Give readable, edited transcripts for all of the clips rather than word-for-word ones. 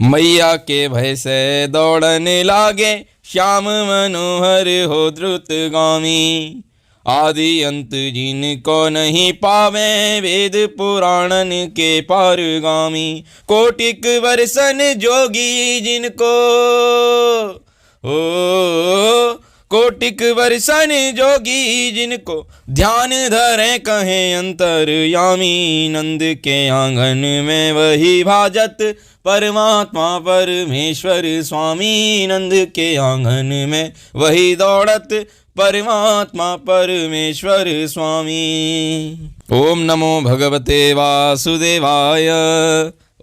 मैया के भय से दौड़ने लागे, श्याम मनोहर हो द्रुतगामी। आदि अंत जिनको नहीं पावे, वेद पुराणन के पारगामी। कोटिक वर्षन जोगी जिनको, ओ कोटिक वर्षन जोगी जिनको, ध्यान धरे कहें अंतर्यामी। नंद के आंगन में वही भाजत, परमात्मा परमेश्वर स्वामी। नंद के आंगन में वही दौड़त, परमात्मा परमेश्वर स्वामी। ओम नमो भगवते वासुदेवाय।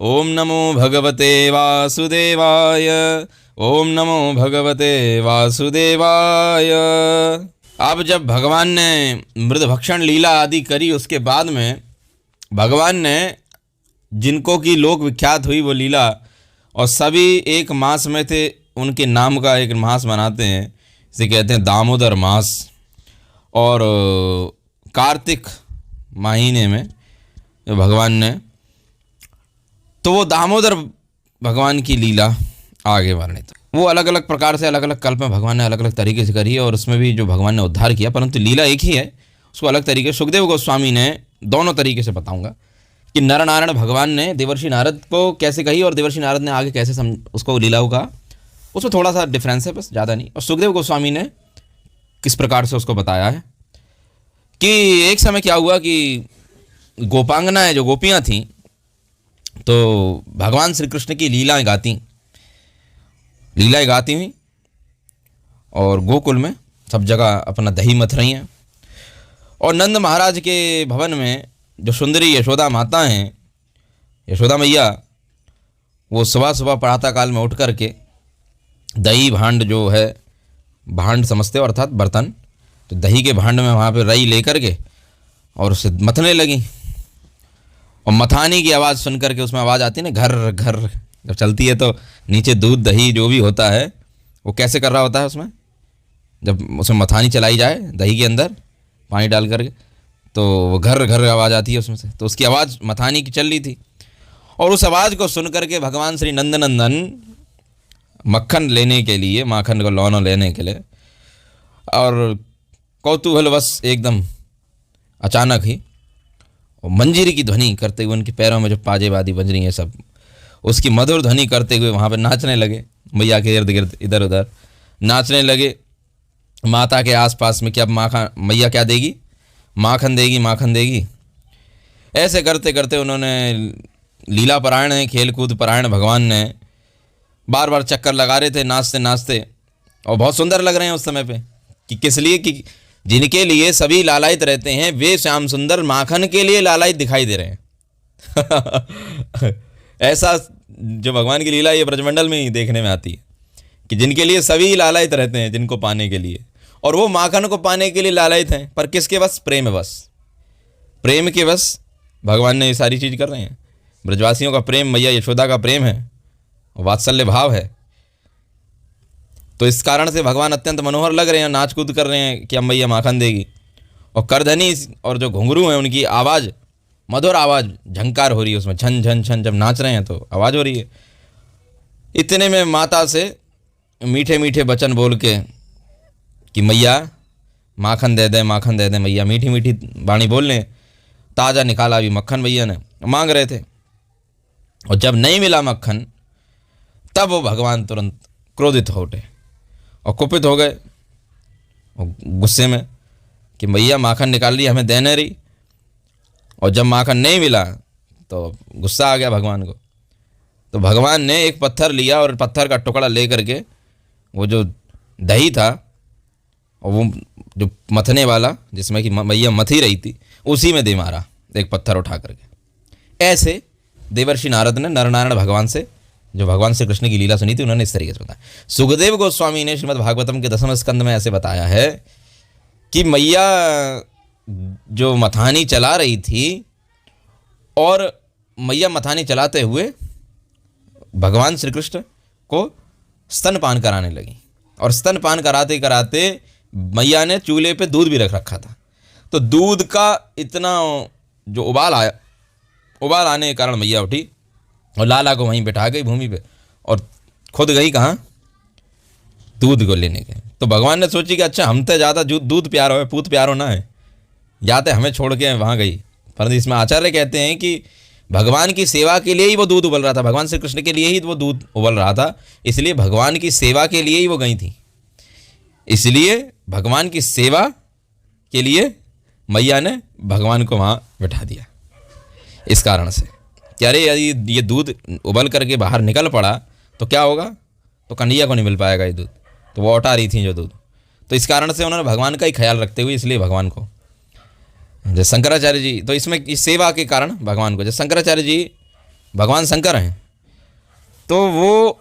ओम नमो भगवते वासुदेवाय। ओम नमो भगवते वासुदेवाय। अब जब भगवान ने मृद भक्षण लीला आदि करी, उसके बाद में भगवान ने जिनको की लोक विख्यात हुई वो लीला, और सभी एक मास में थे, उनके नाम का एक मास मनाते हैं, इसे कहते हैं दामोदर मास। और कार्तिक महीने में भगवान ने, तो वो दामोदर भगवान की लीला आगे वर्णित, वो अलग अलग प्रकार से अलग अलग कल्प में भगवान ने अलग अलग तरीके से करी है, और उसमें भी जो भगवान ने उद्धार किया, परंतु लीला एक ही है, उसको अलग तरीके। सुखदेव गोस्वामी ने दोनों तरीके से बताऊंगा कि नर नारायण भगवान ने देवर्षि नारद को कैसे कही और देवर्षि नारद ने आगे कैसे उसको लीलाओं का, उसमें थोड़ा सा डिफरेंस है, बस ज़्यादा नहीं। और सुखदेव गोस्वामी ने किस प्रकार से उसको बताया है कि एक समय क्या हुआ कि गोपांगनाएँ जो गोपियाँ थीं, तो भगवान श्री कृष्ण की लीलाएँ गाती हुई, और गोकुल में सब जगह अपना दही मथ रही हैं। और नंद महाराज के भवन में जो सुंदरी यशोदा माता हैं, यशोदा मैया, वो सुबह सुबह प्रातः काल में उठ कर के दही भांड जो है, भांड समझते हो अर्थात बर्तन, तो दही के भांड में वहाँ पे रई लेकर के और उसे मथने लगी। और मथानी की आवाज़ सुन करके, उसमें आवाज़ आती है ना, घर घर जब चलती है, तो नीचे दूध दही जो भी होता है वो कैसे कर रहा होता है उसमें, जब उसमें मथानी चलाई जाए दही के अंदर पानी डाल करके, तो वो घर घर आवाज़ आती है उसमें से, तो उसकी आवाज़ मथानी की चल रही थी। और उस आवाज़ को सुन करके भगवान श्री नंदनंदन मक्खन लेने के लिए, माखन को लौनो लेने के लिए, और कौतूहलवश एकदम अचानक ही मंजीरी की ध्वनि करते हुए, उनके पैरों में जो पाजेबादी बज रही हैं सब, उसकी मधुर ध्वनि करते हुए वहाँ पर नाचने लगे, मैया के इर्द गिर्द इधर उधर नाचने लगे माता के आसपास में कि अब माखन, मैया क्या देगी, माखन देगी, माखन देगी। ऐसे करते करते उन्होंने, लीला परायण है, खेल कूद परायण भगवान ने बार बार चक्कर लगा रहे थे नाचते नाचते, और बहुत सुंदर लग रहे हैं उस समय पे, कि किस लिए, कि जिनके लिए सभी लालायित रहते हैं, वे श्याम सुंदर माखन के लिए लालायित दिखाई दे रहे हैं। ऐसा जो भगवान की लीला ये ब्रजमंडल में ही देखने में आती है, कि जिनके लिए सभी लालायित रहते हैं, जिनको पाने के लिए, और वो माखन को पाने के लिए लालायित हैं, पर किसके बस, प्रेम बस, प्रेम के बस भगवान ने ये सारी चीज़ कर रहे हैं। ब्रजवासियों का प्रेम, मैया यशोदा का प्रेम है, वात्सल्य भाव है, तो इस कारण से भगवान अत्यंत मनोहर लग रहे हैं, नाच कूद कर रहे हैं कि अब मैया माखन देगी। और करधनी और जो घुंघरू हैं, उनकी आवाज़, मधुर आवाज़, झंकार हो रही है उसमें, छन छन छन, जब नाच रहे हैं तो आवाज़ हो रही है। इतने में माता से मीठे मीठे वचन बोल के कि मैया माखन दे दे, माखन दे दे मैया, मीठी मीठी वाणी बोलने, ताज़ा निकाला भी मक्खन मैया ने मांग रहे थे। और जब नहीं मिला मक्खन, तब वो भगवान तुरंत क्रोधित हो उठे और कुपित हो गए, और गुस्से में कि मैया माखन निकाल लिया, हमें देने रही। और जब माखन नहीं मिला तो गुस्सा आ गया भगवान को, तो भगवान ने एक पत्थर लिया और पत्थर का टुकड़ा ले करके वो जो दही था, और वो जो मथने वाला जिसमें कि मैया मथी रही थी, उसी में दे मारा एक पत्थर उठा करके। ऐसे देवर्षि नारद ने नरनारायण भगवान से, जो भगवान श्री कृष्ण की लीला सुनी थी, उन्होंने इस तरीके से बताया। सुखदेव गोस्वामी ने श्रीमद् भागवतम के 10वें स्कंद में ऐसे बताया है कि मैया जो मथानी चला रही थी, और मैया मथानी चलाते हुए भगवान श्री कृष्ण को स्तनपान कराने लगी, और स्तनपान कराते कराते मैया ने चूल्हे पे दूध भी रख रखा था। तो दूध का इतना जो उबाल आने के कारण मैया उठी और लाला को वहीं बैठा गई भूमि पे, और खुद गई कहाँ, दूध को लेने गए। तो भगवान ने सोची कि अच्छा हम तो ज़्यादा दूध प्यारो है, पूत प्यारो ना है, या तो हमें छोड़ के वहाँ गई। परंतु इसमें आचार्य कहते हैं कि भगवान की सेवा के लिए ही वो दूध उबल रहा था, भगवान श्री कृष्ण के लिए ही वो दूध उबल रहा था, इसलिए भगवान की सेवा के लिए ही वो गई थी। इसलिए भगवान की सेवा के लिए मैया ने भगवान को वहाँ बिठा दिया, इस कारण से कि अरे यदि ये दूध उबल करके बाहर निकल पड़ा तो क्या होगा, तो कन्हैया को नहीं मिल पाएगा ये दूध, तो वो औटा रही थी जो दूध। तो इस कारण से उन्होंने भगवान का ही ख्याल रखते हुए इसलिए भगवान को, जैसे शंकराचार्य जी, तो इसमें इस सेवा के कारण भगवान को, जैसे शंकराचार्य जी भगवान शंकर हैं, तो वो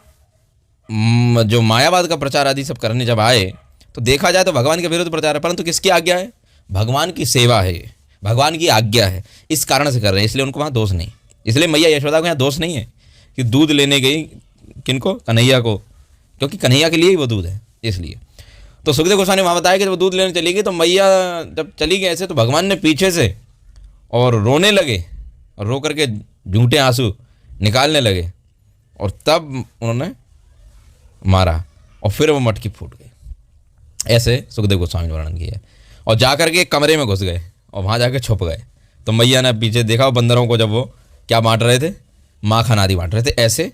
जो मायावाद का प्रचार आदि सब करने जब आए तो देखा जाए तो भगवान के विरुद्ध प्रचार है, परंतु किसकी आज्ञा है, भगवान की सेवा है, भगवान की आज्ञा है, इस कारण से कर रहे हैं, इसलिए उनको वहाँ दोष नहीं। इसलिए मैया यशोदा को यहाँ दोष नहीं है कि दूध लेने गई, किनको, कन्हैया को, क्योंकि कन्हैया के लिए ही वो दूध है, इसलिए। तो सुखदेव गोस्वामी वहाँ बताया कि जब वो दूध लेने चली गई तो मैया जब चली गई ऐसे, तो भगवान ने पीछे से और रोने लगे, और रो करके झूठे आंसू निकालने लगे, और तब उन्होंने मारा और फिर वो मटकी फूट गई। ऐसे सुखदेव गोस्वामी ने वर्णन किया। और जा करके एक कमरे में घुस गए और वहाँ जाकर छुप गए। तो मैया ने पीछे देखा बंदरों को, जब वो क्या बांट रहे थे, माखन आदि बांट रहे थे, ऐसे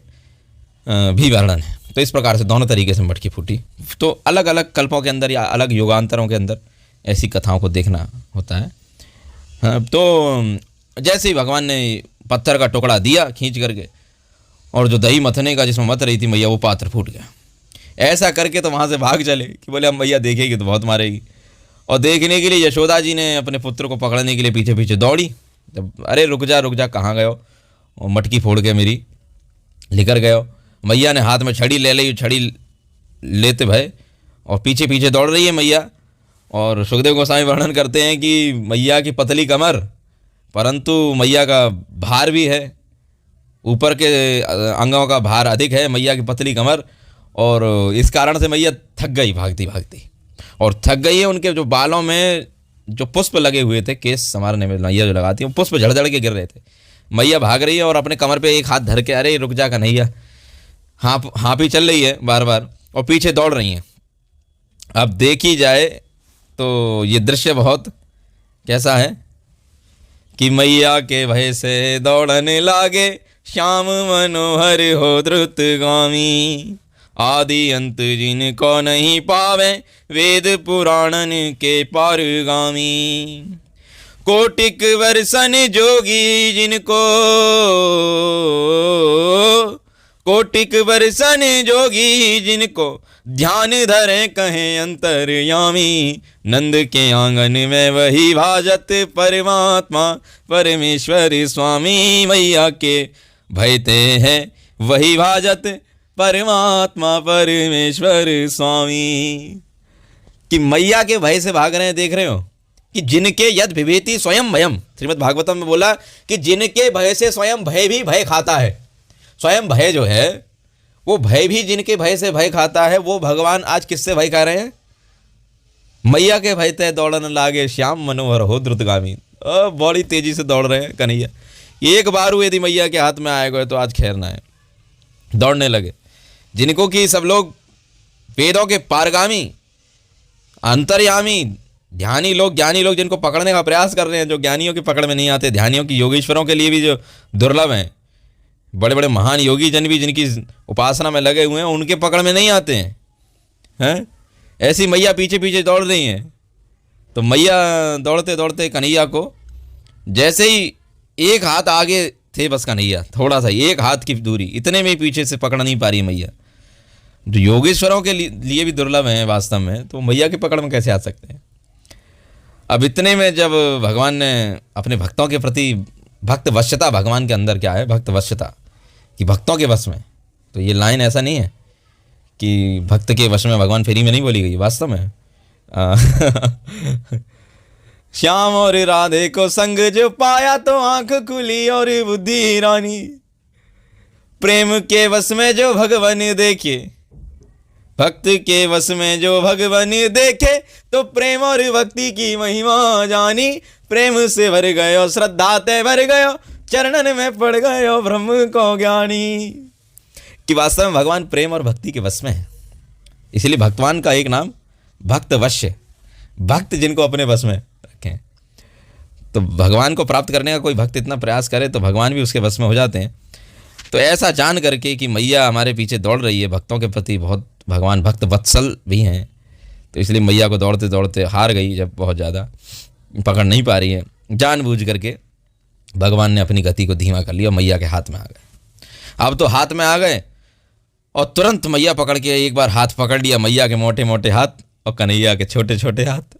भी वर्णन है। तो इस प्रकार से दोनों तरीके से मटकी फूटी। तो अलग अलग कल्पों के अंदर या अलग युगांतरों के अंदर ऐसी कथाओं को देखना होता है। तो जैसे ही भगवान ने पत्थर का टुकड़ा दिया खींच करके, और जो दही मथने का जिसमें मथ रही थी मैया, वो पात्र फूट गया। ऐसा करके तो वहाँ से भाग चले कि बोले अब मैया देखेगी तो बहुत मारेगी। और देखने के लिए यशोदा जी ने अपने पुत्र को पकड़ने के लिए पीछे पीछे दौड़ी। जब अरे रुक जा कहाँ गए हो, और मटकी फोड़ के मेरी लेकर गए हो। मैया ने हाथ में छड़ी ले ली, छड़ी लेते भय और पीछे पीछे दौड़ रही है मैया। और सुखदेव गोस्वामी वर्णन करते हैं कि मैया की पतली कमर, परंतु मैया का भार भी है, ऊपर के अंगों का भार अधिक है, मैया की पतली कमर, और इस कारण से मैया थक गई भागती भागती, और थक गई है। उनके जो बालों में जो पुष्प लगे हुए थे, केस संवारने में मैया जो लगाती है, वो पुष्प झड़झड़ के गिर रहे थे। मैया भाग रही है और अपने कमर पे एक हाथ धर के, अरे रुक जा कन्हैया, हाँ भी चल रही है बार बार, और पीछे दौड़ रही हैं। अब देखी जाए तो ये दृश्य बहुत कैसा है कि मैया के भय से दौड़ने लागे, श्याम मनोहर हो द्रुतगामी, आदि अंत जिनको नहीं पावे, वेद पुराणन के पारगामी। कोटिक वर्षन जोगी जिनको, कोटिक वर्षन जोगी जिनको, ध्यान धरे कहें अंतर्यामी, नंद के आंगन में वही भाजत परमात्मा परमेश्वर स्वामी। मैया के भयते हैं वही भाजत परमात्मा परमेश्वर स्वामी। कि मैया के भय से भाग रहे हैं, देख रहे हो कि जिनके यद विभेति स्वयं भयम, श्रीमद् भागवतम में बोला कि जिनके भय से स्वयं भय भी भय खाता है। स्वयं भय जो है वो भय भी जिनके भय से भय खाता है, वो भगवान आज किससे भय खा रहे हैं, मैया के भय तय दौड़न लागे, श्याम मनोहर हो द्रुतगामी। बड़ी तेजी से दौड़ रहे हैं कन्हैया। एक बार यदि मैया के हाथ में आए गए तो आज खैर ना है, दौड़ने लगे। जिनको कि सब लोग वेदों के पारगामी, अंतर्यामी, ध्यानी लोग, ज्ञानी लोग जिनको पकड़ने का प्रयास कर रहे हैं, जो ज्ञानियों की पकड़ में नहीं आते, ध्यानियों की, योगेश्वरों के लिए भी जो दुर्लभ हैं, बड़े बड़े महान योगी जन भी जिनकी उपासना में लगे हुए हैं, उनके पकड़ में नहीं आते हैं। ऐसी मैया पीछे पीछे दौड़ रही हैं। तो मैया दौड़ते दौड़ते कन्हैया को, जैसे ही एक हाथ आगे थे बस कन्हैया, थोड़ा सा एक हाथ की दूरी, इतने में पीछे से पकड़ नहीं पा रही मैया। जो योगेश्वरों के लिए भी दुर्लभ हैं वास्तव में, तो मैया की पकड़ में कैसे आ सकते हैं। अब इतने में जब भगवान ने अपने भक्तों के प्रति, भक्त वश्यता भगवान के अंदर क्या है, भक्त वश्यता, कि भक्तों के वश में। तो ये लाइन ऐसा नहीं है कि भक्त के वश में भगवान फ्री में नहीं बोली गई, वास्तव में श्याम और राधे को संग जो पाया तो आंख खुली और बुद्धि रानी, प्रेम के वश में जो भगवान देखे, भक्त के वश में जो भगवान देखे, तो प्रेम और भक्ति की महिमा जानी। प्रेम से भर गयो, श्रद्धा ते भर गयो, चरणन में पड़ गयो ब्रह्म को ज्ञानी। कि वास्तव में भगवान प्रेम और भक्ति के वश में है। इसलिए भगवान का एक नाम भक्त वश्य, भक्त जिनको अपने वश में रखें। तो भगवान को प्राप्त करने का कोई भक्त इतना प्रयास करे तो भगवान भी उसके वश में हो जाते हैं। तो ऐसा जान करके कि मैया हमारे पीछे दौड़ रही है, भक्तों के प्रति बहुत भगवान भक्त वत्सल भी हैं, तो इसलिए मैया को दौड़ते दौड़ते हार गई, जब बहुत ज़्यादा पकड़ नहीं पा रही है, जानबूझ करके भगवान ने अपनी गति को धीमा कर लिया और मैया के हाथ में आ गए। अब तो हाथ में आ गए और तुरंत मैया पकड़ के एक बार हाथ पकड़ लिया, मैया के मोटे मोटे हाथ और कन्हैया के छोटे छोटे हाथ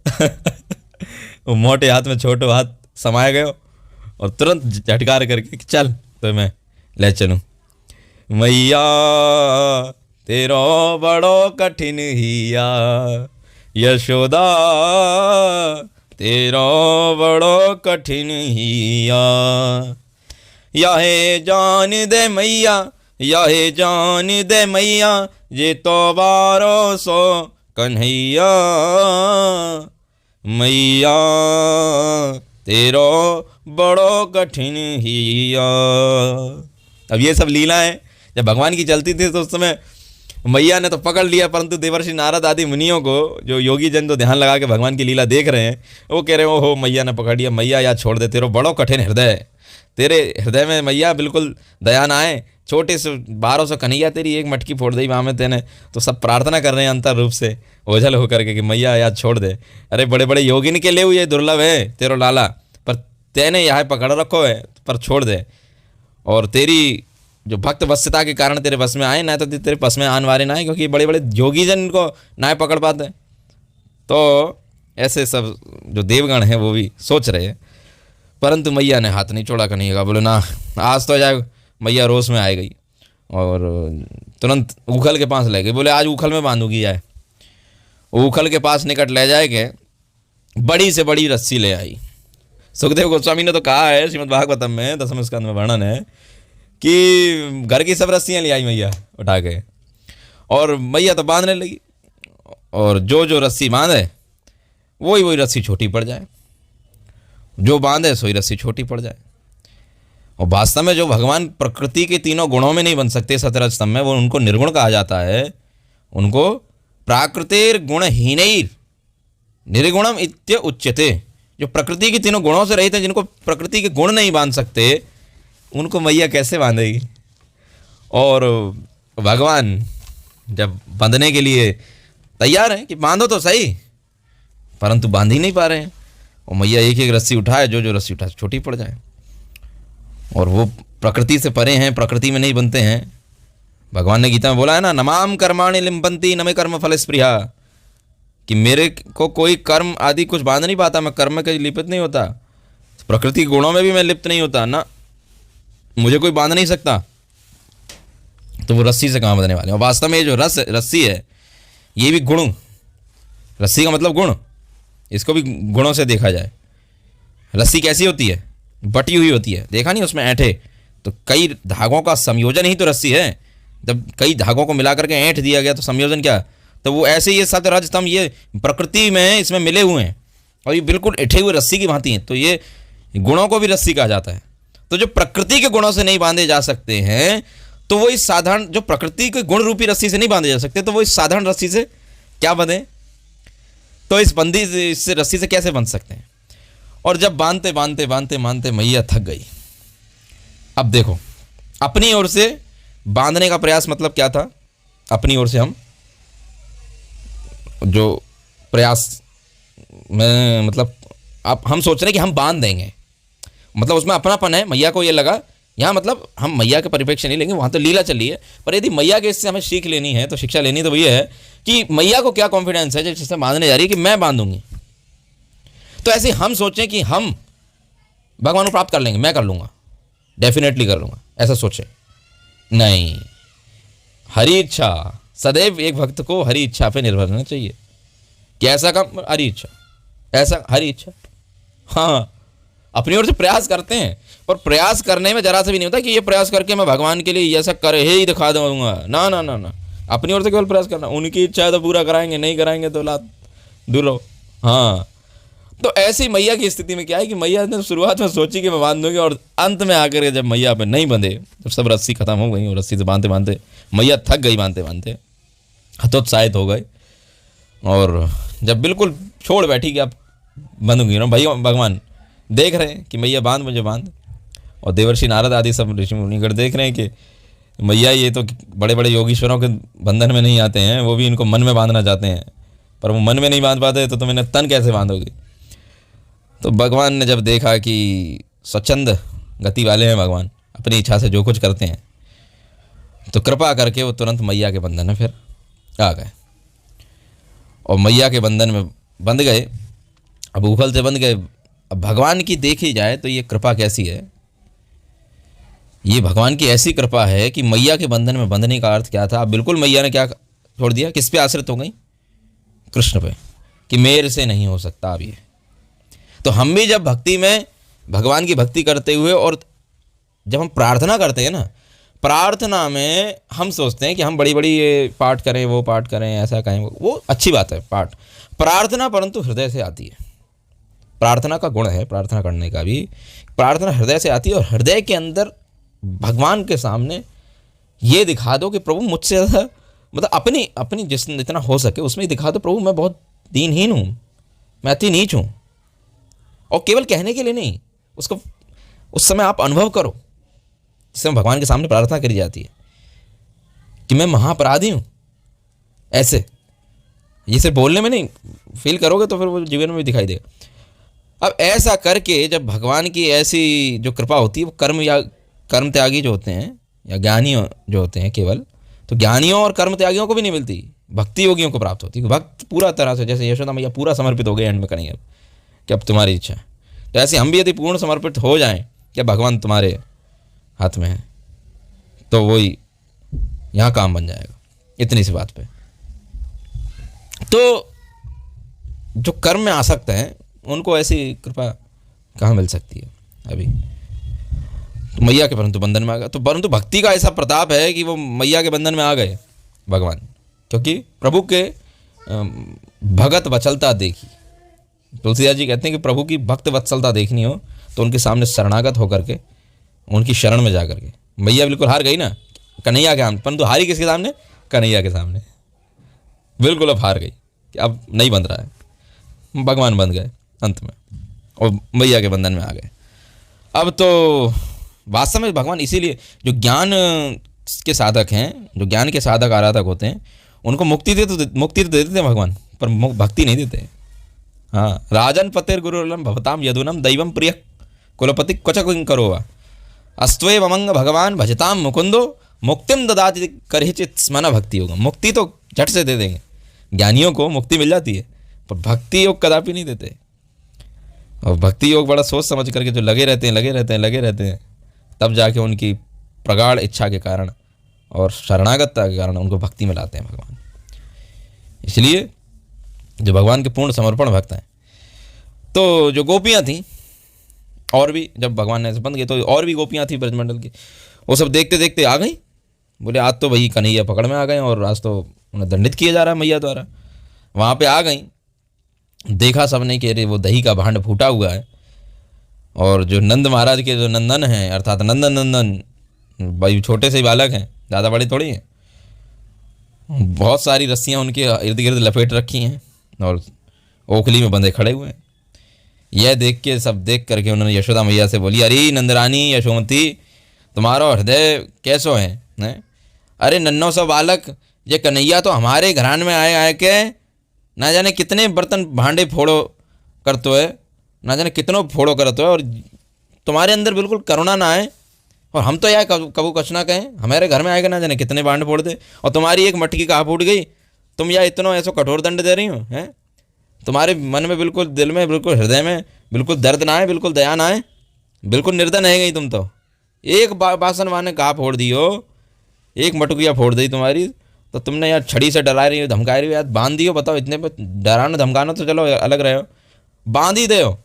वो मोटे हाथ में छोटे हाथ समाए गए और तुरंत झटकार करके चल तो मैं ले चलूँ। मैया तेरो बड़ो कठिन हिया, यशोदा तेरो बड़ो कठिन हिया, याहे जान दे मैया, याहे जान दे मैया, जे तो बारो सो कन्हैया, मैया तेरो बड़ो कठिन हिया। अब ये सब लीलाएं जब भगवान की चलती थी तो उस समय मैया ने तो पकड़ लिया, परंतु देवर्षि नारद आदि मुनियों को, जो योगी जन तो ध्यान लगा के भगवान की लीला देख रहे हैं, वो कह रहे हैं ओहो मैया ने पकड़ लिया, मैया या छोड़ दे, तेरो बड़ो कठिन हृदय, तेरे हृदय में मैया बिल्कुल दया ना आए, छोटे से 1200 कन्हैया तेरी एक मटकी फोड़ दी वहाँ में तेने। तो सब प्रार्थना कर रहे हैं अंतर रूप से ओझल होकर के कि मैया याद छोड़ दे, अरे बड़े बड़े योगिन के लिए ये दुर्लभ है तेरो लाला, पर तेने यहाँ पकड़ रखो है, पर छोड़ दे, और तेरी जो भक्त वश्यता के कारण तेरे बस में आए, ना तो तेरे बस में आने वाले ना आए, क्योंकि बड़े बड़े योगी जन इनको ना पकड़ पाते। तो ऐसे सब जो देवगण हैं वो भी सोच रहे हैं, परंतु मैया ने हाथ नहीं छोड़ा कन्हैया का, बोले ना आज तो जाए। मैया रोष में आ गई और तुरंत उखल के पास ले गई, बोले आज उखल में बांधूगी जाए। उखल के पास निकट ले जाए के बड़ी से बड़ी रस्सी ले आई। सुखदेव गोस्वामी ने तो कहा है श्रीमद् भागवतम में 10वें स्कंद में वर्णन है कि घर की सब रस्सियाँ ले आई मैया उठा के, और मैया तो बांधने लगी, और जो जो रस्सी बांधे वही वही रस्सी छोटी पड़ जाए, जो बांधे सोई रस्सी छोटी पड़ जाए। और वास्तव में जो भगवान प्रकृति के तीनों गुणों में नहीं बन सकते सतरज स्तंभ में, वो उनको निर्गुण कहा जाता है, उनको प्राकृतिर गुणहीनैर निर्गुणम इत्य उच्यते। जो प्रकृति के तीनों गुणों से रहित हैं, जिनको प्रकृति के गुण नहीं बांध सकते, उनको मैया कैसे बांधेगी। और भगवान जब बांधने के लिए तैयार हैं कि बांधो तो सही, परंतु बांध ही नहीं पा रहे हैं, और मैया एक एक रस्सी उठाए, जो जो रस्सी उठाए छोटी पड़ जाए, और वो प्रकृति से परे हैं, प्रकृति में नहीं बनते हैं। भगवान ने गीता में बोला है ना, नमाम कर्माणि लिम्पन्ति न मे कर्म फल स्पृहा, कि मेरे को कोई कर्म आदि कुछ बांध नहीं पाता, मैं कर्म के लिप्त नहीं होता, प्रकृति गुणों में भी मैं लिप्त नहीं होता ना, मुझे कोई बांध नहीं सकता। तो वो रस्सी से कहाँ बंधने वाले। और वास्तव में ये जो रस्सी है ये भी गुण, रस्सी का मतलब गुण, इसको भी गुणों से देखा जाए। रस्सी कैसी होती है, बटी हुई होती है, देखा नहीं उसमें ऐंठे, तो कई धागों का संयोजन ही तो रस्सी है। जब कई धागों को मिला करके ऐंठ दिया गया तो संयोजन क्या, तो वो ऐसे ही ये सतरज स्तंभ ये प्रकृति में इसमें मिले हुए हैं, और ये बिल्कुल ऐठे हुए रस्सी की भांति हैं, तो ये गुणों को भी रस्सी कहा जाता है। तो जो प्रकृति के गुणों से नहीं बांधे जा सकते हैं, तो वो इस साधारण, जो प्रकृति के गुण रूपी रस्सी से नहीं बांधे जा सकते, तो वो इस साधारण रस्सी से क्या बंधे, तो इस रस्सी से कैसे बंध सकते हैं। और जब बांधते बांधते बांधते बांधते मैया थक गई। अब देखो, अपनी ओर से बांधने का प्रयास मतलब क्या था, अपनी ओर से हम जो प्रयास में, मतलब अब हम सोच रहे हैं कि हम बांध देंगे, मतलब उसमें अपनापन है। मैया को ये लगा यहाँ, मतलब हम मैया के परिप्रेक्ष्य नहीं लेंगे, वहाँ तो लीला चल रही है, पर यदि मैया के इससे हमें सीख लेनी है, तो शिक्षा लेनी है, तो वो ये है कि मैया को क्या कॉन्फिडेंस है जिससे बांधने जा रही है कि मैं बांधूंगी। तो ऐसे हम सोचें कि हम भगवान को प्राप्त कर लेंगे, मैं कर लूँगा, डेफिनेटली कर लूँगा, ऐसा सोचें नहीं। हरी इच्छा, सदैव एक भक्त को हरी इच्छा पे निर्भर रहना चाहिए कि ऐसा काम, हरी इच्छा, ऐसा हरी इच्छा। हाँ, अपनी ओर से प्रयास करते हैं, पर प्रयास करने में जरा से भी नहीं होता कि ये प्रयास करके मैं भगवान के लिए ऐसा कर ही दिखा दूंगा। ना ना ना ना, अपनी ओर से केवल प्रयास करना, उनकी इच्छा है तो पूरा कराएंगे, नहीं कराएंगे तो लात दूर रहो। हाँ, तो ऐसी मैया की स्थिति में क्या है कि मैया ने शुरुआत में सोची कि मैं बांध दूंगी, और अंत में आकर के जब मैया पे नहीं बंधे तो सब रस्सी खत्म हो गई, और रस्सी से बांधते बांधते मैया थक गई, बांधते बांधते हतोत्साहित हो गए, और जब बिल्कुल छोड़ बैठी कि अब बंधूंगी ना, भाई भगवान देख रहे हैं कि मैया बांध, मुझे बांध, और देवर्षि नारद आदि सब ऋषि मुनिगण देख रहे हैं कि मैया ये तो बड़े बड़े योगीश्वरों के बंधन में नहीं आते हैं, वो भी इनको मन में बांधना चाहते हैं, पर वो मन में नहीं बांध पाते, तो तुम इन्हें तन कैसे बांधोगी। तो भगवान ने जब देखा कि स्वच्छंद गति वाले हैं भगवान, अपनी इच्छा से जो कुछ करते हैं, तो कृपा करके वो तुरंत मैया के बंधन में फिर आ गए, और मैया के बंधन में बंध गए। अब उखल से बंध गए। अब भगवान की देखी जाए तो ये कृपा कैसी है, ये भगवान की ऐसी कृपा है कि मैया के बंधन में बंधने का अर्थ क्या था। अब बिल्कुल मैया ने क्या छोड़ दिया, किस पे आश्रित हो गई, कृष्ण पे, कि मेरे से नहीं हो सकता अब ये। तो हम भी जब भक्ति में भगवान की भक्ति करते हुए, और जब हम प्रार्थना करते हैं ना, प्रार्थना में हम सोचते हैं कि हम बड़ी बड़ी ये पाठ करें, वो पाठ करें, ऐसा करें, वो अच्छी बात है पाठ, प्रार्थना परंतु हृदय से आती है। प्रार्थना का गुण है प्रार्थना करने का भी, प्रार्थना हृदय से आती है, और हृदय के अंदर भगवान के सामने ये दिखा दो कि प्रभु मुझसे ज़्यादा, मतलब अपनी अपनी जितना हो सके उसमें ही दिखा दो, प्रभु मैं बहुत दीनहीन हूँ, मैं अति नीच हूँ। और केवल कहने के लिए नहीं, उसको उस समय आप अनुभव करो, जिस समय भगवान के सामने प्रार्थना करी जाती है कि मैं महाअपराधी हूँ। ऐसे ये सिर्फ बोलने में नहीं, फील करोगे तो फिर वो जीवन में भी दिखाई देगा। अब ऐसा करके जब भगवान की ऐसी जो कृपा होती है, वो कर्म त्यागी जो होते हैं या ज्ञानी जो होते हैं केवल, तो ज्ञानियों और कर्म त्यागियों को भी नहीं मिलती, भक्ति योगियों को प्राप्त होती है। भक्त पूरा तरह से, जैसे यशोदा मैया पूरा समर्पित हो गए एंड में करेंगे अब कि अब तुम्हारी इच्छा है, तो ऐसे हम भी यदि पूर्ण समर्पित हो जाएं कि भगवान तुम्हारे हाथ में है, तो वही यहाँ काम बन जाएगा, इतनी सी बात पे। तो जो कर्म में आसक्त हैं उनको ऐसी कृपा कहाँ मिल सकती है अभी, तो मैया के परंतु बंधन में आ गया। तो परंतु भक्ति का ऐसा प्रताप है कि वो मैया के बंधन में आ गए भगवान, क्योंकि प्रभु के भगत वत्सलता देखी। तुलसीदास जी कहते हैं कि प्रभु की भक्त वत्सलता देखनी हो तो उनके सामने शरणागत होकर के, उनकी शरण में जा करके, मैया बिल्कुल हार गई ना कन्हैया के सामने, परंतु हारी किसके सामने, कन्हैया के सामने, बिल्कुल अब हार गई कि अब नहीं बंध रहा है, भगवान बंध गए अंत में, और मैया के बंधन में आ गए। अब तो वास्तव में भगवान इसीलिए जो ज्ञान के साधक हैं, जो ज्ञान के साधक आराधक होते हैं, उनको मुक्ति तो देते हैं भगवान, पर भक्ति नहीं देते। हाँ, राजन पतेर गुरुलम भवताम यदुनम दैवम प्रिय कुलपति क्वच करो वा अस्त्वे ममंग भगवान भजताम मुकुंदो मुक्तिम ददाति करहिचित स्मन भक्ति होगा। मुक्ति तो झट से दे देंगे, ज्ञानियों को मुक्ति मिल जाती है, पर भक्ति योग कदापि नहीं देते। और भक्ति योग बड़ा सोच समझ करके जो लगे रहते हैं, तब जाके उनकी प्रगाढ़ इच्छा के कारण और शरणागतता के कारण उनको भक्ति में लाते हैं भगवान। इसलिए जो भगवान के पूर्ण समर्पण भक्त हैं, तो जो गोपियाँ थीं, और भी जब भगवान ने ऐसे बंद किए तो और भी गोपियाँ थीं ब्रजमंडल की, वो सब देखते देखते आ गई, बोले आज तो भाई कन्हैया पकड़ में आ गए और आज तो उन्हें दंडित किया जा रहा है मैया द्वारा। वहाँ पे आ गई, देखा सबने कि अरे वो दही का भांड फूटा हुआ है, और जो नंद महाराज के जो नंदन हैं, अर्थात नंदन भाई छोटे से ही बालक हैं, ज़्यादा बड़े थोड़ी हैं, बहुत सारी रस्सियाँ उनके इर्द गिर्द लपेट रखी हैं और ओखली में बंधे खड़े हुए हैं। यह देख के सब देख करके उन्होंने यशोदा मैया से बोली, अरे नंदरानी यशोमती तुम्हारा हृदय कैसो है? अरे नन्नो सा बालक, ये कन्हैया तो हमारे घरान में आए के ना जाने कितने बर्तन भांडे फोड़ो करते है, ना जाने कितनों फोड़ो करते हो, और तुम्हारे अंदर बिल्कुल करुणा ना आए, और हम तो यार कबू कछ ना कहें, हमारे घर में आएगा ना जाने कितने भांडे फोड़ दे, और तुम्हारी एक मटकी कहाँ फूट गई, तुम यार इतना ऐसा कठोर दंड दे रही हो हैं? तुम्हारे मन में बिल्कुल, दिल में बिल्कुल, हृदय में बिल्कुल दर्द ना आए, बिल्कुल दया ना आए, बिल्कुल निर्धन है गई तुम तो। एक बासन माने कहाँ फोड़ दी हो, एक मटकिया फोड़ दी तुम्हारी, तो तुमने यार छड़ी से डरा रही हो, धमका रही हो, यार बांध दी हो, बताओ इतने पर डराना धमकाना तो चलो अलग रहे हो, बांध ही दे हो,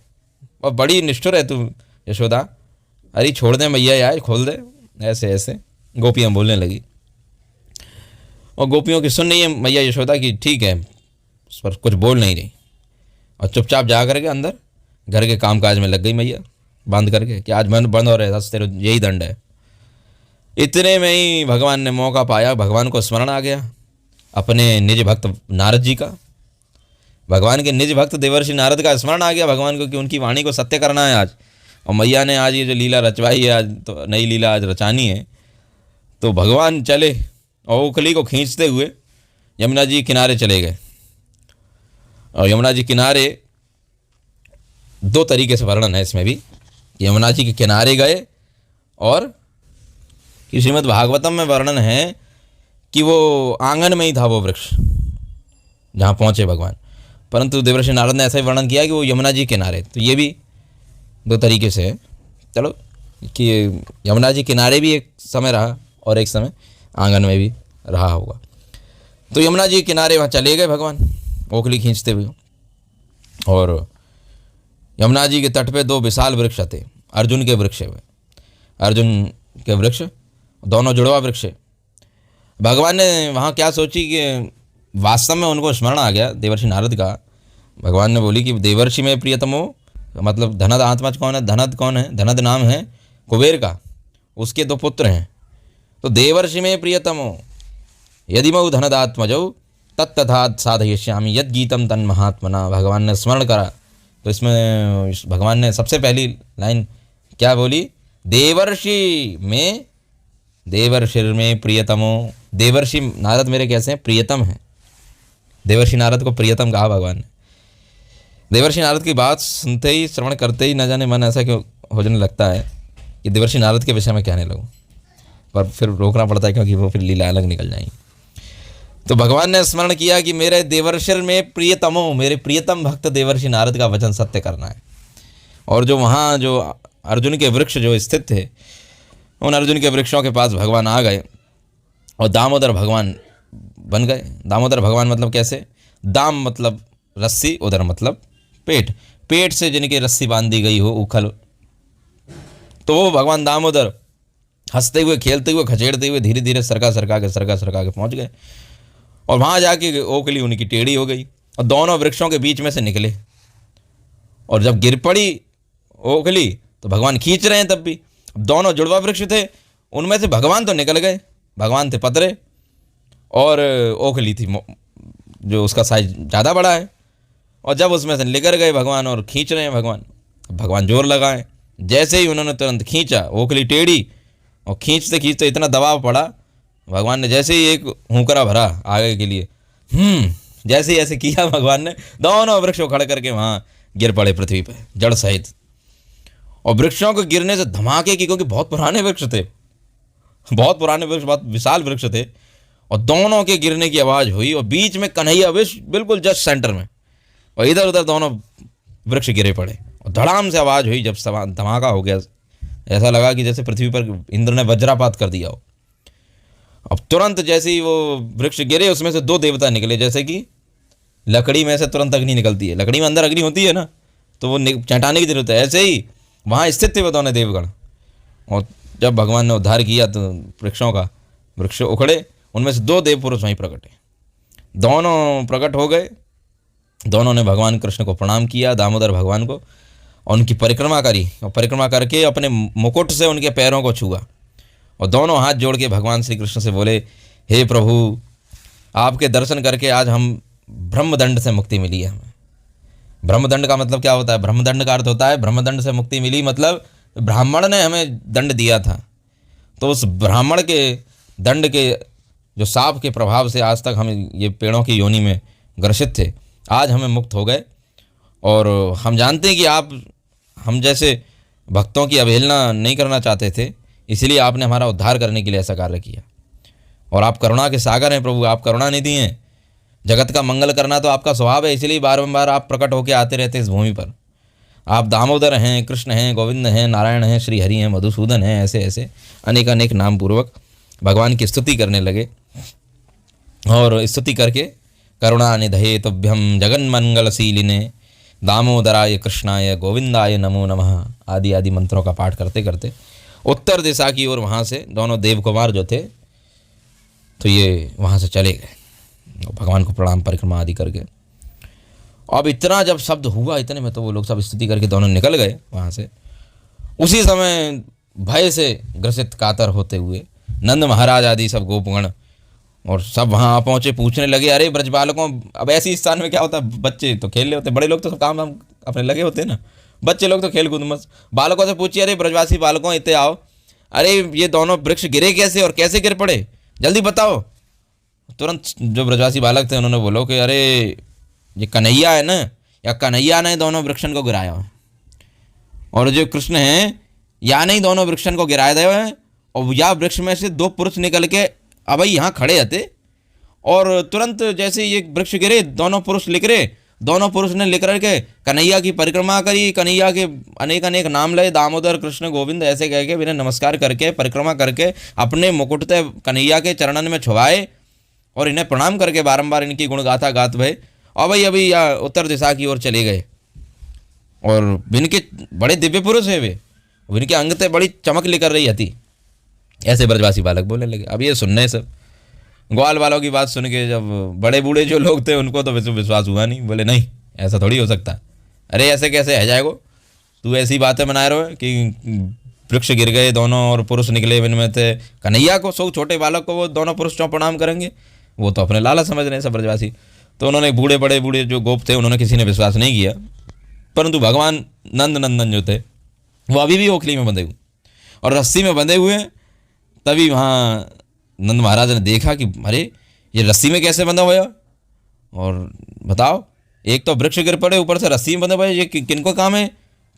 और बड़ी निष्ठुर है तू यशोदा, अरे छोड़ दे मैया यार, खोल दे, ऐसे ऐसे गोपियाँ बोलने लगी। और गोपियों की सुन रही है मैया यशोदा की, ठीक है, पर कुछ बोल नहीं रही। और चुपचाप जा करके अंदर घर के कामकाज में लग गई मैया, बांध करके कि आज मन बंद हो रहे, बस तेरे यही दंड है। इतने में ही भगवान ने मौका पाया, भगवान को स्मरण आ गया अपने निज भक्त नारद जी का। भगवान के निज भक्त देवर्षि नारद का स्मरण आ गया भगवान को कि उनकी वाणी को सत्य करना है आज, और मैया ने आज ये जो लीला रचवाई है, आज तो नई लीला आज रचानी है। तो भगवान चले और ओखली को खींचते हुए यमुना जी किनारे चले गए। और यमुना जी किनारे दो तरीके से वर्णन है इसमें भी, यमुना जी के किनारे गए, और श्रीमद् भागवतम में वर्णन है कि वो आंगन में ही था वो वृक्ष जहाँ पहुँचे भगवान, परंतु देवर्षि नारद ने ऐसा ही वर्णन किया कि वो यमुना जी किनारे। तो ये भी दो तरीके से है। चलो कि यमुना जी किनारे भी एक समय रहा और एक समय आंगन में भी रहा होगा। तो यमुना जी किनारे वहाँ चले गए भगवान ओखली खींचते हुए, और यमुना जी के तट पे दो विशाल वृक्ष थे, अर्जुन के वृक्ष हुए, अर्जुन के वृक्ष दोनों जुड़वा वृक्ष। भगवान ने वहाँ क्या सोची कि वास्तव में उनको स्मरण आ गया देवर्षि नारद का। भगवान ने बोली कि देवर्षि में प्रियतमो, मतलब धनद आत्मा कौन है, धनद कौन है, धनद नाम है कुबेर का, उसके दो पुत्र हैं। तो देवर्षि में प्रियतमो यदि मऊ धनदात्मजौ तत्तथा साधयिष्यामि यद गीतम तन महात्मना। भगवान ने स्मरण करा तो इसमें भगवान ने सबसे पहली लाइन क्या बोली, देवर्षि में, देवर्षि में प्रियतमो। देवर्षि नारद मेरे कैसे हैं, प्रियतम हैं। देवर्षि नारद को प्रियतम कहा भगवान ने। देवर्षि नारद की बात सुनते ही, श्रवण करते ही न जाने मन ऐसा क्यों होने लगता है कि देवर्षि नारद के विषय में कहने लगूं, पर फिर रोकना पड़ता है क्योंकि वो फिर लीला अलग निकल जाएंगी। तो भगवान ने स्मरण किया कि मेरे देवर्षि में प्रियतमो, मेरे प्रियतम भक्त देवर्षि नारद का वचन सत्य करना है। और जो वहाँ जो अर्जुन के वृक्ष जो स्थित थे, उन अर्जुन के वृक्षों के पास भगवान आ गए और दामोदर भगवान बन गए। दामोदर भगवान मतलब कैसे, दाम मतलब रस्सी, उदर मतलब पेट, पेट से जिनकी रस्सी बांधी गई हो उखल, तो वो भगवान दामोदर हंसते हुए, खेलते हुए, खचेड़ते हुए धीरे धीरे सरका सरका के पहुंच गए। और वहाँ जाके ओखली उनकी टेढ़ी हो गई और दोनों वृक्षों के बीच में से निकले। और जब गिर पड़ी ओखली तो भगवान खींच रहे हैं, तब भी दोनों जुड़वा वृक्ष थे, उनमें से भगवान तो निकल गए, भगवान थे पतरे और ओखली थी जो उसका साइज ज़्यादा बड़ा है। और जब उसमें से निकल गए भगवान और खींच रहे हैं भगवान जोर लगाए, जैसे ही उन्होंने तुरंत खींचा, ओखली टेढ़ी, और खींचते खींचते इतना दबाव पड़ा, भगवान ने जैसे ही एक हुंकरा भरा आगे के लिए, जैसे ही ऐसे किया भगवान ने, दोनों वृक्ष खड़े करके वहाँ गिर पड़े पृथ्वी पे जड़ सहित। और वृक्षों को गिरने से धमाके की, क्योंकि बहुत पुराने वृक्ष थे, बहुत पुराने वृक्ष, बहुत विशाल वृक्ष थे, और दोनों के गिरने की आवाज़ हुई और बीच में कन्हैया विश्व बिल्कुल जस्ट सेंटर में, और इधर उधर दोनों वृक्ष गिरे पड़े और धड़ाम से आवाज़ हुई। जब धमाका हो गया, ऐसा लगा कि जैसे पृथ्वी पर इंद्र ने वज्रापात कर दिया हो। अब तुरंत जैसे ही वो वृक्ष गिरे, उसमें से दो देवता निकले, जैसे कि लकड़ी में से तुरंत अग्नि निकलती है, लकड़ी में अंदर अग्नि होती है ना, तो वो चटाने की जरूरत है, ऐसे ही वहाँ स्थित थे वो दोनों देवगण। और जब भगवान ने उद्धार किया तो वृक्षों का, वृक्ष उखड़े, उनमें से दो देव पुरुष वहीं प्रकटे, दोनों प्रकट हो गए। दोनों ने भगवान कृष्ण को प्रणाम किया, दामोदर भगवान को, और उनकी परिक्रमा करी, और परिक्रमा करके अपने मुकुट से उनके पैरों को छुआ, और दोनों हाथ जोड़ के भगवान श्री कृष्ण से बोले, हे प्रभु, आपके दर्शन करके आज हम ब्रह्मदंड से मुक्ति मिली है हमें। ब्रह्मदंड का मतलब क्या होता है, ब्रह्मदंड का अर्थ होता है ब्रह्मदंड से मुक्ति मिली, मतलब ब्राह्मण ने हमें दंड दिया था, तो उस ब्राह्मण के दंड के जो साप के प्रभाव से आज तक हम ये पेड़ों की योनि में ग्रसित थे, आज हमें मुक्त हो गए। और हम जानते हैं कि आप हम जैसे भक्तों की अवहेलना नहीं करना चाहते थे, इसलिए आपने हमारा उद्धार करने के लिए ऐसा कार्य किया। और आप करुणा के सागर हैं प्रभु, आप करुणा निधि हैं, जगत का मंगल करना तो आपका स्वभाव है, इसलिए बारंबार आप प्रकट होकर आते रहते इस भूमि पर। आप दामोदर हैं, कृष्ण हैं, गोविंद हैं, नारायण हैं, श्री हरि हैं, मधुसूदन हैं, ऐसे ऐसे अनेक अनेक नाम पूर्वक भगवान की स्तुति करने लगे। और स्तुति करके करुणा निधये तुभ्यम जगन्मंगलशीलिने दामोदराय कृष्णाय गोविंदाय नमो नमः आदि आदि मंत्रों का पाठ करते करते उत्तर दिशा की ओर वहाँ से दोनों देव कुमार जो थे, तो ये वहाँ से चले गए भगवान को प्रणाम परिक्रमा आदि करके। अब इतना जब शब्द हुआ इतने में तो वो लोग सब स्तुति करके दोनों निकल गए वहाँ से। उसी समय भय से ग्रसित कातर होते हुए नंद महाराज आदि सब गोपगण और सब वहाँ आ पहुँचे, पूछने लगे अरे ब्रज बालकों, अब ऐसी स्थान में क्या होता है, बच्चे तो खेल रहे होते, बड़े लोग तो सब काम हम अपने लगे होते हैं ना, बच्चे लोग तो खेल कूद मस्त। बालकों से पूछिए अरे ब्रजवासी बालकों इतने आओ, अरे ये दोनों वृक्ष गिरे कैसे और कैसे गिर पड़े, जल्दी बताओ। तुरंत जो ब्रजवासी बालक थे उन्होंने बोलो कि अरे ये कन्हैया है ना, या कन्हैया ने दोनों वृक्षन को गिराया है, और जो कृष्ण हैं या नहीं दोनों वृक्षन को गिराए दे हैं, और या वृक्ष में से दो पुरुष निकल के अब यहाँ खड़े थे, और तुरंत जैसे ये वृक्ष गिरे दोनों पुरुष लिख रहे, दोनों पुरुष ने लिख करके कन्हैया की परिक्रमा करी, कन्हैया के अनेक अनेक नाम लए, दामोदर कृष्ण गोविंद ऐसे कह के बिना नमस्कार करके परिक्रमा करके अपने मुकुट से कन्हैया के चरणन में छुआए और इन्हें प्रणाम करके बारंबार इनकी गुणगाथा गात भय, और भाई अभी या उत्तर दिशा की ओर चले गए। और इनके बड़े दिव्य पुरुष है वे, इनके अंग से बड़ी चमक निकल रही थी। ऐसे ब्रजवासी बालक बोलने लगे। अब ये सुनने सब ग्वाल वालों की बात सुन के जब बड़े बूढ़े जो लोग थे उनको तो विश्वास हुआ नहीं, बोले नहीं ऐसा थोड़ी हो सकता, अरे ऐसे कैसे है जाएगो, तू ऐसी बातें बना रहे हो कि वृक्ष गिर गए दोनों और पुरुष निकले इनमें थे, कन्हैया को सो छोटे बालक को वो दोनों पुरुष क्यों प्रणाम करेंगे, वो तो अपने लाला समझ रहे हैं सब ब्रजवासी। तो उन्होंने बूढ़े बड़े बूढ़े जो गोप थे उन्होंने किसी ने विश्वास नहीं किया, परंतु भगवान नंद नंदन जो थे वो अभी भी ओखली में बंधे हुए और रस्सी में बंधे हुए। तभी वहाँ नंद महाराज ने देखा कि अरे ये रस्सी में कैसे बंधा हुआ, और बताओ एक तो वृक्ष गिर पड़े ऊपर से रस्सी में बंधे हुए, ये किनको काम है,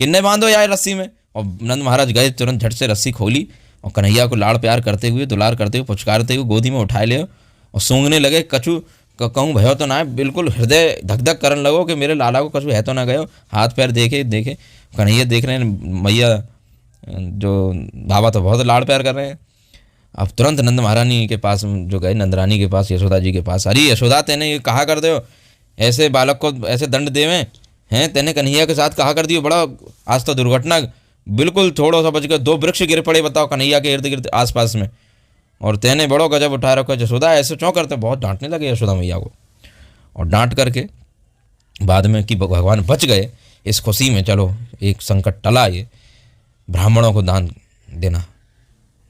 किन्ने बांधो यार रस्सी में। और नंद महाराज गए, तुरंत झट से रस्सी खोली और कन्हैया को लाड़ प्यार करते हुए दुलार करते हुए पुचकारते हुए गोदी में उठाए ले और सूंघने लगे। कछु कहूँ भयो तो ना है, बिल्कुल हृदय धक धक करने लगो कि मेरे लाला को कछु है तो ना गयो। हाथ पैर देखे देखे कन्हैया देख रहे हैं, मैया जो बाबा तो बहुत लाड़ प्यार कर रहे हैं। अब तुरंत नंद महारानी के पास जो गए, नंदरानी के पास, यशोदा जी के पास, अरे यशोदा तेने ये कहा कर दो, ऐसे बालक को ऐसे दंड देवें हैं, तेने कन्हैया के साथ कहा कर दियो, बड़ा आज तो दुर्घटना, बिल्कुल थोड़ा सा बच गया, दो वृक्ष गिर पड़े बताओ कन्हैया के इर्द गिर्द आसपास में, और तेने बड़ो गजब उठा रखो। यशोदा ऐसे क्यों करते, बहुत डांटने लगे यशोदा मैया को। और डांट करके बाद में कि भगवान बच गए, इस खुशी में चलो एक संकट टला, ये ब्राह्मणों को दान देना,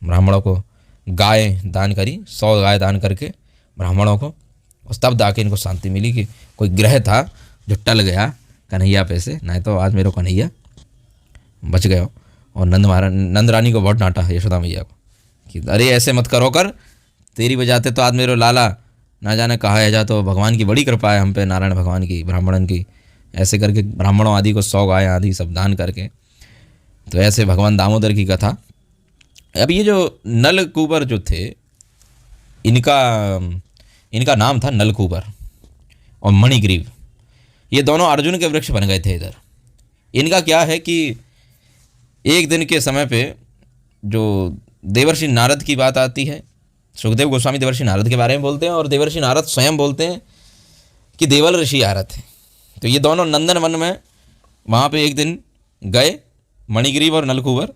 ब्राह्मणों को गाय दान करी, 100 गाय दान करके ब्राह्मणों को, और तब जाके इनको शांति मिली कि कोई ग्रह था जो टल गया कन्हैया पे से, नहीं तो आज मेरे कन्हैया बच गए। और नंद रानी को बहुत डांटा यशोदा मैया को कि अरे ऐसे मत करो कर, तेरी वजह से तो आज मेरे लाला ना जाने कहा है जा, तो भगवान की बड़ी कृपा है हम पे, नारायण भगवान की, ब्राह्मणन की। ऐसे करके ब्राह्मणों आदि को 100 गाय आदि सब दान करके, तो ऐसे भगवान दामोदर की कथा। अब ये जो नलकूबर जो थे, इनका नाम था नलकूबर और मणिग्रीव, ये दोनों अर्जुन के वृक्ष बन गए थे इधर। इनका क्या है कि एक दिन के समय पे जो देवर्षि नारद की बात आती है, सुखदेव गोस्वामी देवर्षि नारद के बारे में बोलते हैं और देवर्षि नारद स्वयं बोलते हैं कि देवल ऋषि आ रहे थे। तो ये दोनों नंदन वन में वहाँ पे एक दिन गए, मणिग्रीव और नलकूबर,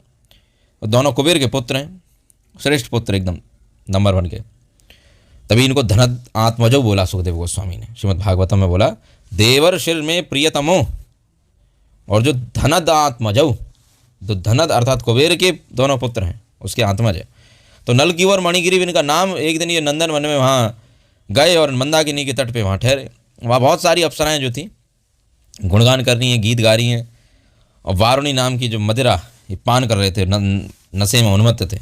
दोनों कुबेर के पुत्र हैं, श्रेष्ठ पुत्र एकदम नंबर 1 के। तभी इनको धनद आत्मजो बोला सुखदेव गोस्वामी ने, श्रीमद् भागवतम में बोला देवर शिर में प्रियतमो, और जो धनद आत्मजो, तो धनद अर्थात कुबेर के दोनों पुत्र हैं, उसके आत्मज है। तो नलकी और मणिगिरी इनका नाम। एक दिन ये नंदन वन में वहाँ गए और मंदाकिनी के तट पे वहाँ ठहरे। वहाँ बहुत सारी अप्सराएं जो थी गुणगान कर रही हैं, गीत गा रही हैं, और वारुणी नाम की जो मदिरा ये पान कर रहे थे, नशे में उन्मत्त थे,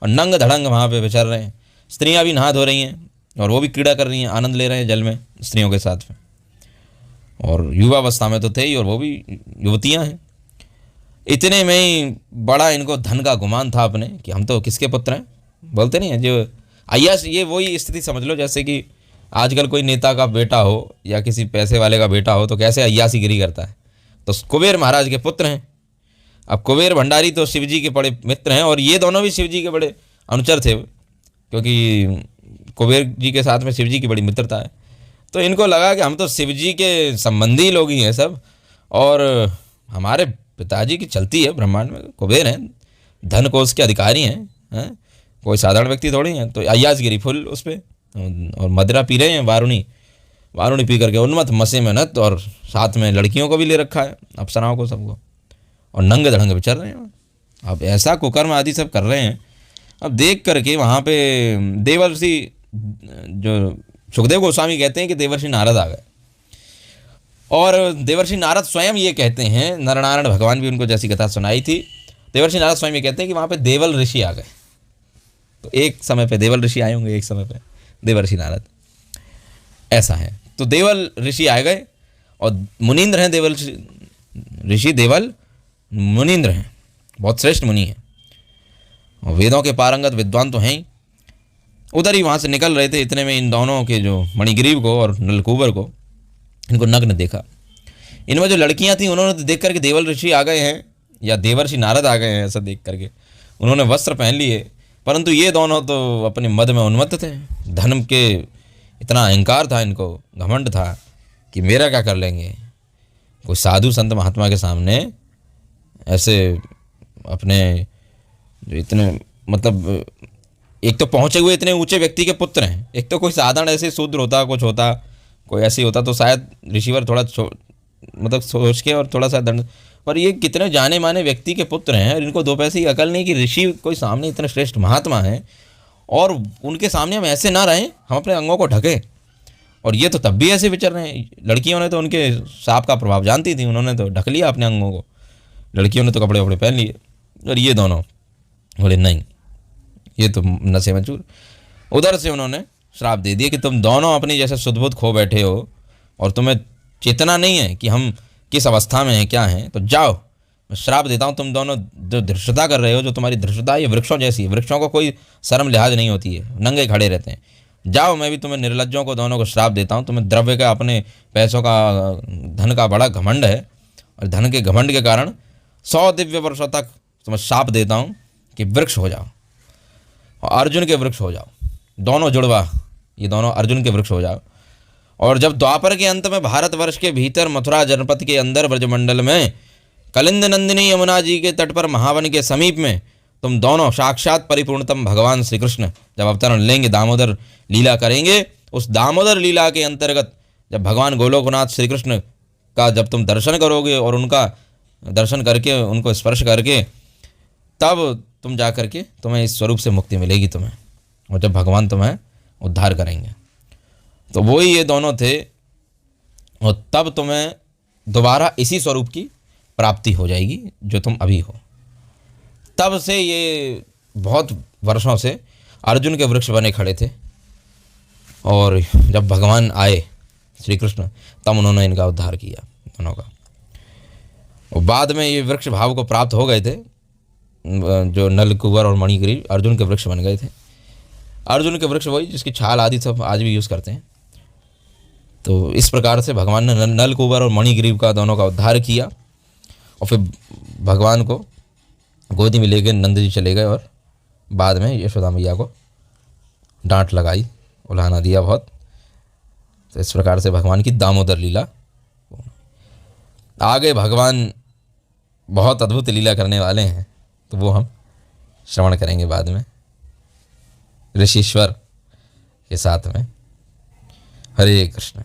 और नंग धड़ंग वहाँ पे विचर रहे हैं। स्त्रियाँ भी नहा धो रही हैं और वो भी क्रीड़ा कर रही हैं, आनंद ले रहे हैं जल में स्त्रियों के साथ में, और युवावस्था में तो थे ही, और वो भी युवतियाँ हैं। इतने में ही बड़ा इनको धन का गुमान था अपने कि हम तो किसके पुत्र हैं, बोलते नहीं है जो अय्याश। ये वही स्थिति समझ लो जैसे कि आजकल कोई नेता का बेटा हो या किसी पैसे वाले का बेटा हो तो कैसे अय्यासीगिरी करता है। तो कुबेर महाराज के पुत्र हैं। अब कुबेर भंडारी तो शिवजी के बड़े मित्र हैं, और ये दोनों भी शिवजी के बड़े अनुचर थे, क्योंकि कुबेर जी के साथ में शिवजी की बड़ी मित्रता है। तो इनको लगा कि हम तो शिवजी के संबंधी लोग ही हैं सब, और हमारे पिताजी की चलती है ब्रह्मांड में, कुबेर हैं, धन कोष के अधिकारी हैं, कोई साधारण व्यक्ति थोड़ी हैं। तो अय्यासगिरी फुल उस पर, और मदिरा पी रहे हैं वारुणी, वारुणी पी करके उन्मत्त मसे में नत, और साथ में लड़कियों को भी ले रखा है, अप्सराओं को, सबको, और नंगे धड़ंगे विचर रहे हैं। अब ऐसा कुकर्म आदि सब कर रहे हैं। अब देख करके वहाँ पे देवर्षि, जो सुखदेव गोस्वामी कहते हैं कि देवर्षि नारद आ गए, और देवर्षि नारद स्वयं ये कहते हैं, नरनारायण भगवान भी उनको जैसी कथा सुनाई थी, देवर्षि नारद स्वयं ये कहते हैं कि वहाँ पे देवल ऋषि आ गए। तो एक समय पे देवल ऋषि आए होंगे, एक समय पे देवर्षि नारद, ऐसा है। तो देवल ऋषि आ गए, और मुनीन्द्र हैं देवल ऋषि, देवल मुनीन्द्र हैं, बहुत श्रेष्ठ मुनि हैं, और वेदों के पारंगत विद्वान तो हैं ही। उधर ही वहाँ से निकल रहे थे, इतने में इन दोनों के, जो मणिग्रीव को और नलकूबर को, इनको नग्न देखा। इनमें जो लड़कियां थीं उन्होंने तो देख करके देवल ऋषि आ गए हैं या देवर्षि नारद आ गए हैं, ऐसा देख करके उन्होंने वस्त्र पहन लिए, परंतु ये दोनों तो अपने मद में उन्मत्त थे। धर्म के इतना अहंकार था इनको, घमंड था कि मेरा क्या कर लेंगे। कोई साधु संत महात्मा के सामने ऐसे अपने जो इतने, मतलब एक तो पहुँचे हुए इतने ऊंचे व्यक्ति के पुत्र हैं, एक तो कोई साधारण ऐसे शूद्र होता, कुछ होता, कोई ऐसे होता तो शायद ऋषिवर थोड़ा मतलब सोच के और थोड़ा सा दंड, पर ये कितने जाने माने व्यक्ति के पुत्र हैं, और इनको दो पैसे की अकल नहीं कि ऋषि कोई सामने इतने श्रेष्ठ महात्मा हैं और उनके सामने हम ऐसे ना रहें, हम अपने अंगों को ढकें। और ये तो तब भी ऐसे विचर रहे हैं। लड़कियों ने तो उनके सांप का प्रभाव जानती थी, उन्होंने तो ढक लिया अपने अंगों को, लड़कियों ने तो कपड़े वपड़े पहन लिए, और ये दोनों बोले नहीं, ये तो नशे में चूर। उधर से उन्होंने श्राप दे दिया कि तुम दोनों अपनी जैसे सुध-बुध खो बैठे हो और तुम्हें चेतना नहीं है कि हम किस अवस्था में हैं, क्या हैं, तो जाओ, मैं श्राप देता हूँ, तुम दोनों जो धृष्टता कर रहे हो, जो तुम्हारी धृष्टता ये वृक्षों जैसी है, वृक्षों को कोई शर्म लिहाज नहीं होती है, नंगे खड़े रहते हैं, जाओ, मैं भी तुम्हें निर्लज्जों को दोनों को श्राप देता हूँ। तुम्हें द्रव्य का, अपने पैसों का, धन का बड़ा घमंड है, और धन के घमंड के कारण 100 दिव्य वर्षों तक तुम्हें श्राप देता हूँ कि वृक्ष हो जाओ, और अर्जुन के वृक्ष हो जाओ, दोनों जुड़वा, ये दोनों अर्जुन के वृक्ष हो जाओ। और जब द्वापर के अंत में भारतवर्ष के भीतर मथुरा जनपद के अंदर ब्रजमंडल में कलिंद नंदिनी यमुना जी के तट पर महावन के समीप में तुम दोनों साक्षात परिपूर्णतम भगवान श्री कृष्ण जब अवतरण लेंगे, दामोदर लीला करेंगे, उस दामोदर लीला के अंतर्गत जब भगवान गोलोकनाथ श्री कृष्ण का जब तुम दर्शन करोगे और उनका दर्शन करके, उनको स्पर्श करके, तब तुम जा करके तुम्हें इस स्वरूप से मुक्ति मिलेगी तुम्हें, और जब भगवान तुम्हें उद्धार करेंगे। तो वही ये दोनों थे, और तब तुम्हें दोबारा इसी स्वरूप की प्राप्ति हो जाएगी जो तुम अभी हो। तब से ये बहुत वर्षों से अर्जुन के वृक्ष बने खड़े थे, और जब भगवान आए श्री कृष्ण, तब उन्होंने इनका उद्धार किया दोनों का। और बाद में ये वृक्ष भाव को प्राप्त हो गए थे, जो नलकुबर और मणिग्रीव अर्जुन के वृक्ष बन गए थे। अर्जुन के वृक्ष वही जिसकी छाल आदि सब आज भी यूज़ करते हैं। तो इस प्रकार से भगवान ने नलकुबर और मणिग्रीव का दोनों का उद्धार किया, और फिर भगवान को गोदी में ले गए, नंद जी चले गए, और बाद में यशोदा मैया को डांट लगाई, उल्हाना दिया बहुत। तो इस प्रकार से भगवान की दामोदर लीला। आगे भगवान बहुत अद्भुत लीला करने वाले हैं, तो वो हम श्रवण करेंगे बाद में ऋषिश्वर के साथ में। हरे कृष्ण।